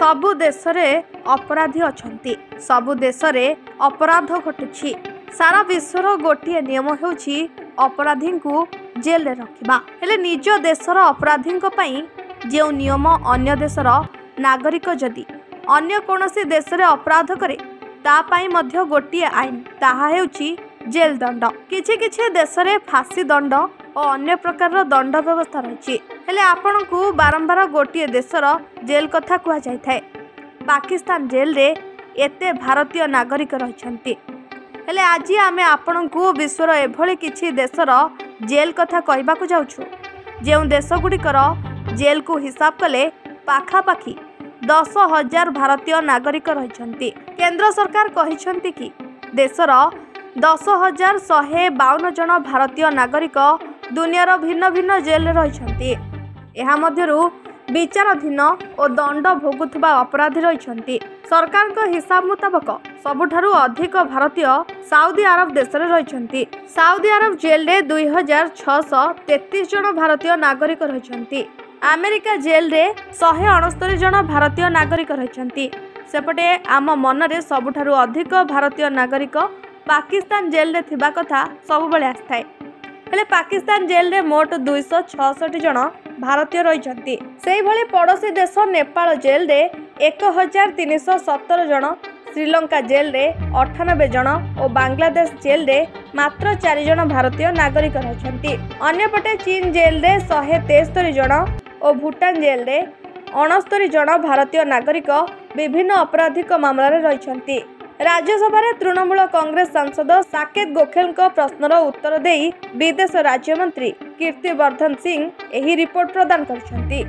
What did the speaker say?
सबु देश रे अपराधी अछंती, सबु देश रे अपराध घटुछि। सारा विश्वर गोटे नियम हेउछि अपराधी को जेल रे रखिबा। हेले निज देशर अपराधी जो नियम अन्य देशर नागरिक जदि अन्य कोनोसी देश रे अपराध करे तापाई मध्य गोटे आईन, ताहा हेउछि जेल दंड। किछि किछि देश रे फांसी दंड और अन्य प्रकार दंड व्यवस्था रही। हेले आपण को बारंबार गोटे देशर जेल कथा कह जाए। पाकिस्तान जेल रे एते भारतीय नागरिक रहिछंती। हेले आज आमे आपण को विश्वर एभली किछि देशर जेल कथा कहबा को जाउछु जेउ देश गुड़िकर जेल को हिसाब कले पाखापाखि 10,000 भारतीय नागरिक रहिछंती। केंद्र सरकार कहिछंती कि देशर 10,152 जन भारतीय नागरिक दुनियार भिन्न भिन्न जेल रहिछंती। एहा मध्यरु विचाराधीन और दंड भोगुवा अपराधी रहिछंती। सरकार को हिसाब मुताबक सबुठारु अधिक भारतीय साउदी अरब देश रे रहिछंती। साउदी अरब जेल रे 2,633 जन भारतीय नागरिक रहिछंती। अमेरिका जेल रे 169 जन भारतीय नागरिक रहिछंती। सेपटे आम मन रे सबुठारु अधिक भारतीय नागरिक पाकिस्तान जेल रे थिबा कथा सब बेले आस्थाय। हेले पाकिस्तान जेल रे मोट 266 जन भारतीय रहिछंती। सेही भली पड़ोसी देश नेपाल जेल रे 1,317 जन, श्रीलंका जेल रे 98 जन और बांग्लादेश जेल रे मात्र 4 जन भारतीय नागरिक रहिछंती। अन्यपटे चीन जेल रे 173 जन और भूटान जेल रे 69 जन भारतीय नागरिक विभिन्न आपराधिक मामला रे रहिछंती। राज्यसभा तृणमूल कांग्रेस सांसद साकेत गोखेल प्रश्नर उत्तर देई विदेश राज्य मंत्री कीर्तिवर्धन सिंह एही रिपोर्ट प्रदान करछंती।